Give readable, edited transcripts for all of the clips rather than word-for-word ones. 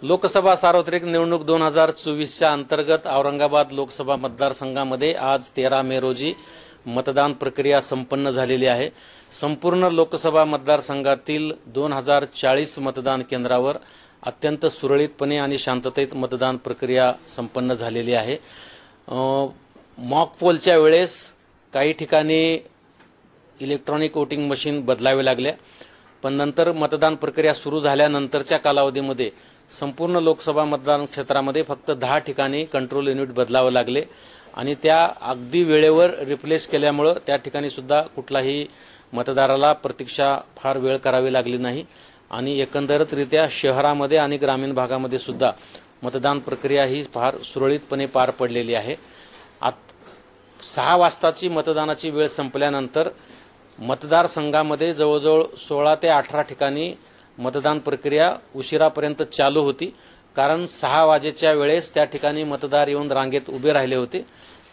लोकसभा सार्वत्रिक निवडणूक 2024च्या अंतर्गत औरंगाबाद लोकसभा मतदारसंघामध्ये आज 13 मे रोजी मतदान प्रक्रिया संपन्न झालेली आहे। संपूर्ण लोकसभा मतदारसंघातील 2040 मतदान केंद्रावर अत्यंत सुरळीतपणे आणि शांततेत मतदान प्रक्रिया संपन्न झालेली आहे। मॉक पोलच्या वेळेस काही ठिकाणी इलेक्ट्रॉनिक वोटिंग मशीन बदलावे लागल्या, पण नंतर मतदान प्रक्रिया सुरू झाल्यानंतरच्या कालावधीमध्ये संपूर्ण लोकसभा मतदान क्षेत्रामध्ये फक्त 10 ठिकाणी कंट्रोल युनिट बदलावे लागले आणि त्या अगदी वेळेवर रिप्लेस केल्यामुळे त्या ठिकाणी सुद्धा कुठलाही मतदाराला प्रतीक्षा फार वेळ करावी लागली नाही आणि एकंदरीतरित्या शहरामध्ये आणि ग्रामीण भागामध्ये सुद्धा मतदान प्रक्रिया ही फार सुरळीतपणे पार पडलेली आहे। 6 वाजताची मतदानाची वेळ संपल्यानंतर मतदारसंघामध्ये जवळजवळ 16 ते 18 ठिकाणी मतदान प्रक्रिया उशिरापर्यंत चालू होती, कारण 6 वाजेच्या वेळेस त्या ठिकाणी मतदार येऊन रांगेत उभे राहिले होते।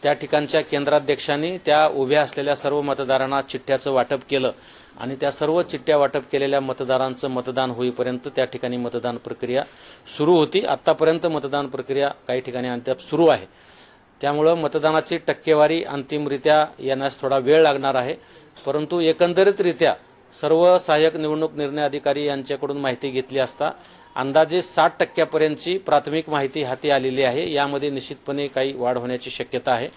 त्या ठिकाणच्या केंद्राध्यक्षांनी त्या उभ्या असलेल्या सर्व मतदारांना चिठ्ठ्याचं वाटप केलं आणि त्या सर्व चिठ्ठ्या वाटप केलेल्या मतदारांचं मतदान होईपर्यंत त्या ठिकाणी मतदान प्रक्रिया सुरू होती। आतापर्यंत मतदान प्रक्रिया काही ठिकाणी अद्याप सुरू आहे, त्यामुळे मतदानाची टक्केवारी अंतिमरित्या येण्यास थोडा वेळ लागणार आहे, परंतु एकंदरीतरित्या सर्व सहाय्यक निवडणूक निर्णय अधिकारी यांच्याकडून माहिती घेतली असता अंदाजे 60% प्राथमिक माहिती हाती आलेली आहे। यामध्ये निश्चितपणे काही वाढ होण्याची शक्यता आहे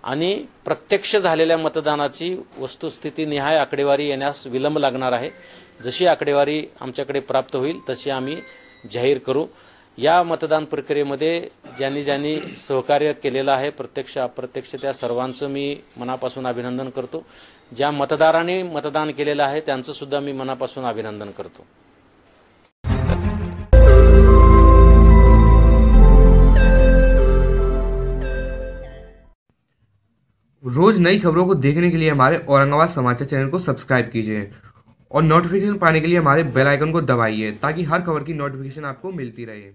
आणि प्रत्यक्ष झालेल्या मतदानाची वस्तुस्थिती निहाय आकडेवारी येण्यास विलंब लागणार आहे। जशी आकडेवारी आमच्याकडे प्राप्त होईल तशी आम्ही जाहीर करू। या मतदान प्रक्रियेमध्ये ज्यांनी सहकार्य केलेलं आहे, प्रत्यक्ष अप्रत्यक्ष, त्या सर्वांचं मी मनापासून अभिनंदन करतो। ज्या मतदारांनी मतदान केलेलं आहे त्यांचं सुद्धा मी मनापासून अभिनंदन करतो। रोज नई खबरों को देखने के लिए हमारे औरंगाबाद समाचार चैनल को सब्सक्राइब कीजिए और नोटिफिकेशन पाने के लिए हमारे बेल आइकन को दबाइए ताकि हर खबर की नोटिफिकेशन आपको मिलती रहे।